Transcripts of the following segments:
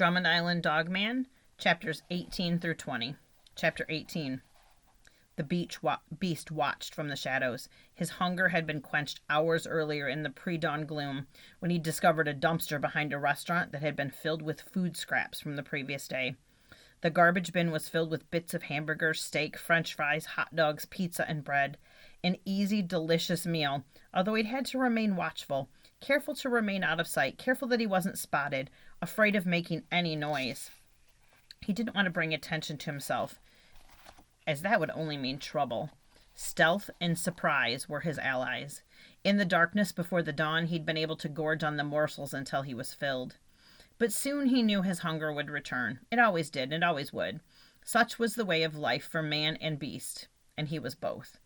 Drummond Island Dogman, chapters 18 through 20. Chapter 18. The beast watched from the shadows. His hunger had been quenched hours earlier in the pre-dawn gloom when he discovered a dumpster behind a restaurant that had been filled with food scraps from the previous day. The garbage bin was filled with bits of hamburger, steak, french fries, hot dogs, pizza, and bread. An easy, delicious meal, although he'd had to remain watchful, careful to remain out of sight, careful that he wasn't spotted, afraid of making any noise. He didn't want to bring attention to himself, as that would only mean trouble. Stealth and surprise were his allies. In the darkness before the dawn, he'd been able to gorge on the morsels until he was filled. But soon he knew his hunger would return. It always did, and always would. Such was the way of life for man and beast, and he was both.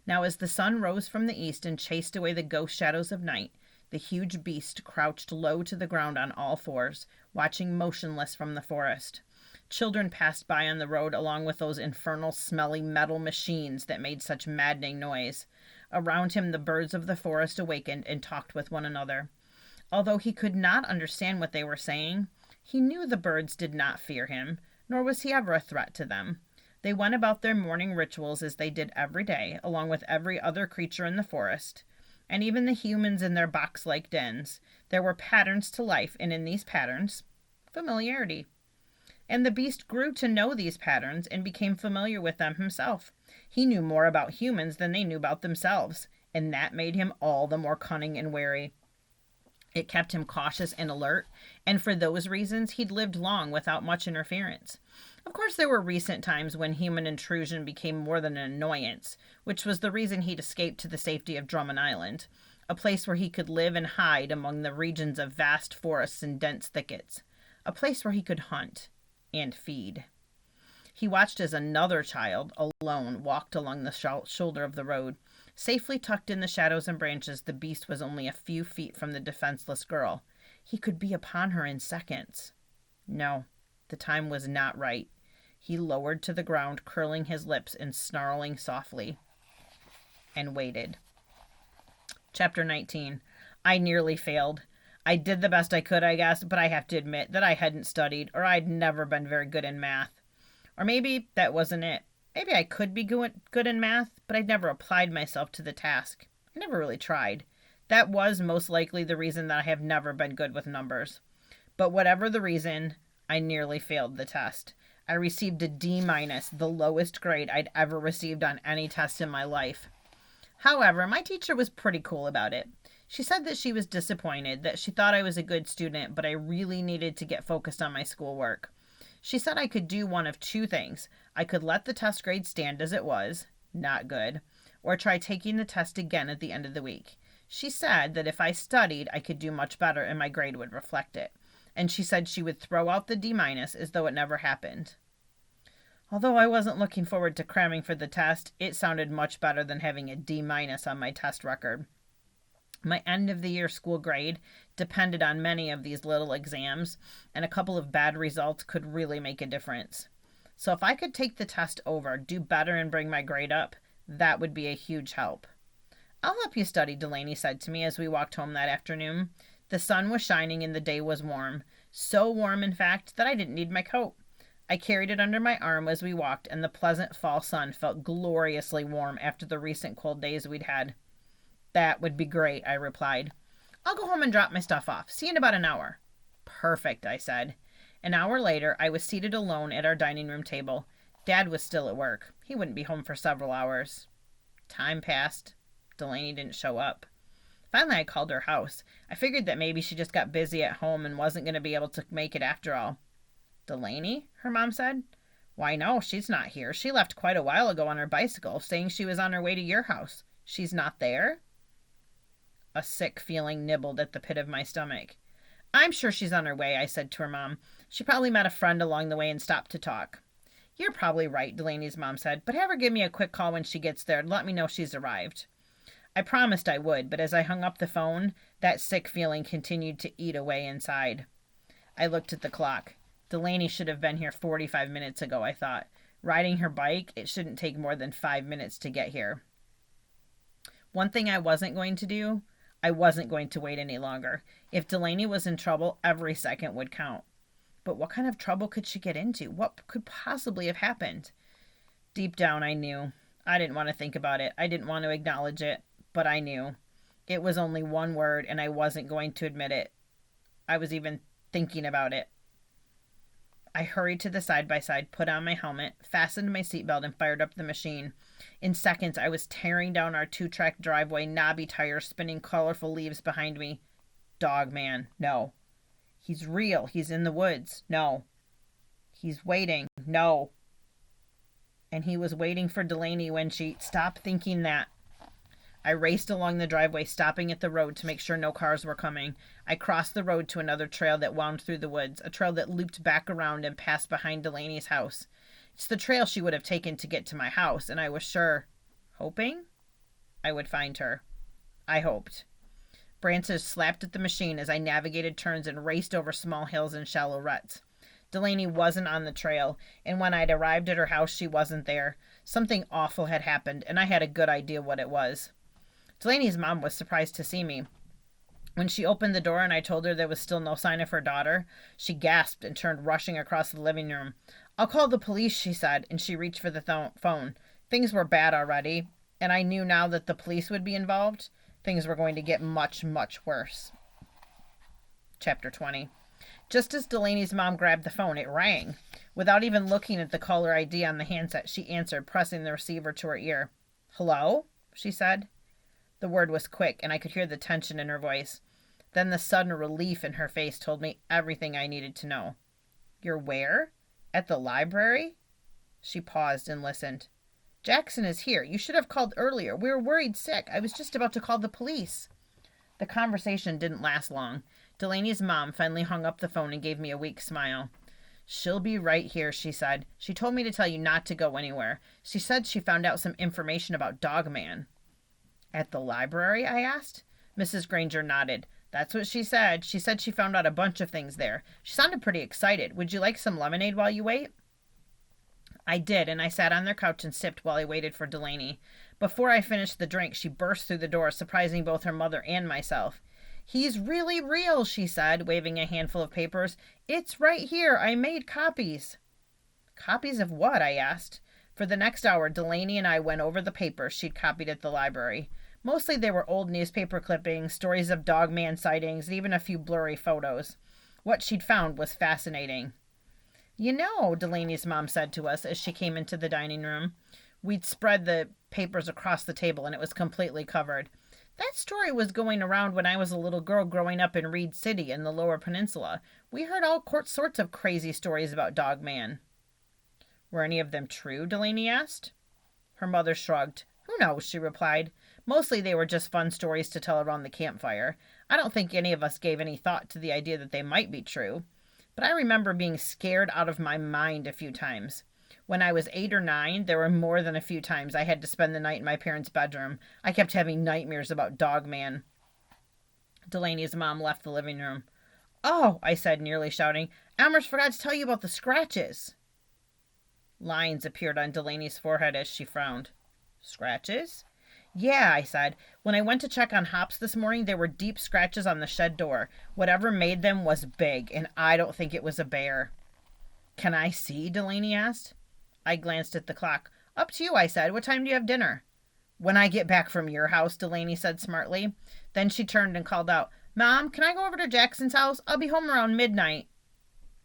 Now as the sun rose from the east and chased away the ghost shadows of night, the huge beast crouched low to the ground on all fours, watching motionless from the forest. Children passed by on the road along with those infernal, smelly metal machines that made such maddening noise. Around him the birds of the forest awakened and talked with one another. Although he could not understand what they were saying, he knew the birds did not fear him, nor was he ever a threat to them. They went about their morning rituals as they did every day, along with every other creature in the forest, and even the humans in their box-like dens. There were patterns to life, and in these patterns, familiarity. And the beast grew to know these patterns and became familiar with them himself. He knew more about humans than they knew about themselves, and that made him all the more cunning and wary. It kept him cautious and alert, and for those reasons he'd lived long without much interference. Of course, there were recent times when human intrusion became more than an annoyance, which was the reason he'd escaped to the safety of Drummond Island, a place where he could live and hide among the regions of vast forests and dense thickets, a place where he could hunt and feed. He watched as another child, alone, walked along the shoulder of the road. Safely tucked in the shadows and branches, the beast was only a few feet from the defenseless girl. He could be upon her in seconds. No, the time was not right. He lowered to the ground, curling his lips and snarling softly, and waited. Chapter 19. I nearly failed. I did the best I could, I guess, but I have to admit that I hadn't studied, or I'd never been very good in math. Or maybe that wasn't it. Maybe I could be good in math, but I'd never applied myself to the task. I never really tried. That was most likely the reason that I have never been good with numbers. But whatever the reason, I nearly failed the test. I received a D-, the lowest grade I'd ever received on any test in my life. However, my teacher was pretty cool about it. She said that she was disappointed, that she thought I was a good student, but I really needed to get focused on my schoolwork. She said I could do one of two things. I could let the test grade stand as it was, not good, or try taking the test again at the end of the week. She said that if I studied, I could do much better and my grade would reflect it. And she said she would throw out the D- as though it never happened. Although I wasn't looking forward to cramming for the test, it sounded much better than having a D- on my test record. My end-of-the-year school grade depended on many of these little exams, and a couple of bad results could really make a difference. So if I could take the test over, do better, and bring my grade up, that would be a huge help. I'll help you study, Delaney said to me as we walked home that afternoon. The sun was shining and the day was warm. So warm, in fact, that I didn't need my coat. I carried it under my arm as we walked, and the pleasant fall sun felt gloriously warm after the recent cold days we'd had. That would be great, I replied. I'll go home and drop my stuff off. See you in about an hour. Perfect, I said. An hour later, I was seated alone at our dining room table. Dad was still at work. He wouldn't be home for several hours. Time passed. Delaney didn't show up. Finally, I called her house. I figured that maybe she just got busy at home and wasn't going to be able to make it after all. Delaney? Her mom said. Why, no, she's not here. She left quite a while ago on her bicycle, saying she was on her way to your house. She's not there? A sick feeling nibbled at the pit of my stomach. I'm sure she's on her way, I said to her mom. She probably met a friend along the way and stopped to talk. You're probably right, Delaney's mom said, but have her give me a quick call when she gets there and let me know she's arrived. I promised I would, but as I hung up the phone, that sick feeling continued to eat away inside. I looked at the clock. Delaney should have been here 45 minutes ago, I thought. Riding her bike, it shouldn't take more than 5 minutes to get here. One thing I wasn't going to do, I wasn't going to wait any longer. If Delaney was in trouble, every second would count. But what kind of trouble could she get into? What could possibly have happened? Deep down, I knew. I didn't want to think about it. I didn't want to acknowledge it, but I knew. It was only one word, and I wasn't going to admit it. I was even thinking about it. I hurried to the side-by-side, put on my helmet, fastened my seatbelt, and fired up the machine. In seconds, I was tearing down our 2-track driveway, knobby tires spinning colorful leaves behind me. Dogman. No. He's real. He's in the woods. No. He's waiting. No. And he was waiting for Delaney when she stopped thinking that. I raced along the driveway, stopping at the road to make sure no cars were coming. I crossed the road to another trail that wound through the woods, a trail that looped back around and passed behind Delaney's house. It's the trail she would have taken to get to my house, and I was sure, hoping, I would find her. I hoped. Branches slapped at the machine as I navigated turns and raced over small hills and shallow ruts. Delaney wasn't on the trail, and when I'd arrived at her house, she wasn't there. Something awful had happened, and I had a good idea what it was. Delaney's mom was surprised to see me. When she opened the door and I told her there was still no sign of her daughter, she gasped and turned rushing across the living room. "I'll call the police," she said, and she reached for the phone. Things were bad already, and I knew now that the police would be involved. Things were going to get much, much worse. Chapter 20. Just as Delaney's mom grabbed the phone, it rang. Without even looking at the caller ID on the handset, she answered, pressing the receiver to her ear. "Hello?" she said. The word was quick, and I could hear the tension in her voice. Then the sudden relief in her face told me everything I needed to know. "You're where? At the library?" She paused and listened. "Jackson is here. You should have called earlier. We were worried sick. I was just about to call the police." The conversation didn't last long. Delaney's mom finally hung up the phone and gave me a weak smile. "She'll be right here," she said. "She told me to tell you not to go anywhere. She said she found out some information about Dogman." "At the library?" I asked. Mrs. Granger nodded. "That's what she said. She said she found out a bunch of things there. She sounded pretty excited. Would you like some lemonade while you wait?" I did, and I sat on their couch and sipped while I waited for Delaney. Before I finished the drink, she burst through the door, surprising both her mother and myself. "He's really real," she said, waving a handful of papers. "It's right here. I made copies." "Copies of what?" I asked. For the next hour, Delaney and I went over the papers she'd copied at the library. Mostly they were old newspaper clippings, stories of Dogman sightings, and even a few blurry photos. What she'd found was fascinating. "You know," Delaney's mom said to us as she came into the dining room. We'd spread the papers across the table, and it was completely covered. "That story was going around when I was a little girl growing up in Reed City in the Lower Peninsula. We heard all sorts of crazy stories about Dogman." "Were any of them true?" Delaney asked. Her mother shrugged. "Who knows?" she replied. "Mostly they were just fun stories to tell around the campfire. I don't think any of us gave any thought to the idea that they might be true. But I remember being scared out of my mind a few times. When I was 8 or 9, there were more than a few times I had to spend the night in my parents' bedroom. I kept having nightmares about Dogman." Delaney's mom left the living room. "Oh," I said, nearly shouting, "Elmer's forgot to tell you about the scratches." Lines appeared on Delaney's forehead as she frowned. "Scratches?" "Yeah," I said. "When I went to check on hops this morning, there were deep scratches on the shed door. Whatever made them was big, and I don't think it was a bear." "Can I see?" Delaney asked. I glanced at the clock. "Up to you," I said. "What time do you have dinner?" "When I get back from your house," Delaney said smartly. Then she turned and called out, "Mom, can I go over to Jackson's house? I'll be home around midnight."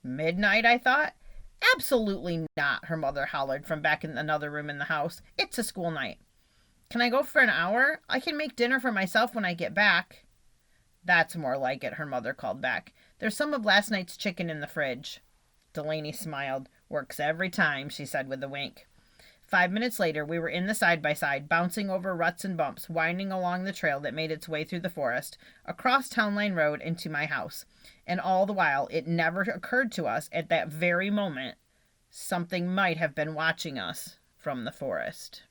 "Midnight?" I thought. "Absolutely not," her mother hollered from back in another room in the house. "It's a school night." "Can I go for an hour? I can make dinner for myself when I get back." "That's more like it," her mother called back. "There's some of last night's chicken in the fridge." Delaney smiled. "Works every time," she said with a wink. 5 minutes later, we were in the side-by-side, bouncing over ruts and bumps, winding along the trail that made its way through the forest, across Town Line Road and to my house. And all the while, it never occurred to us at that very moment, something might have been watching us from the forest.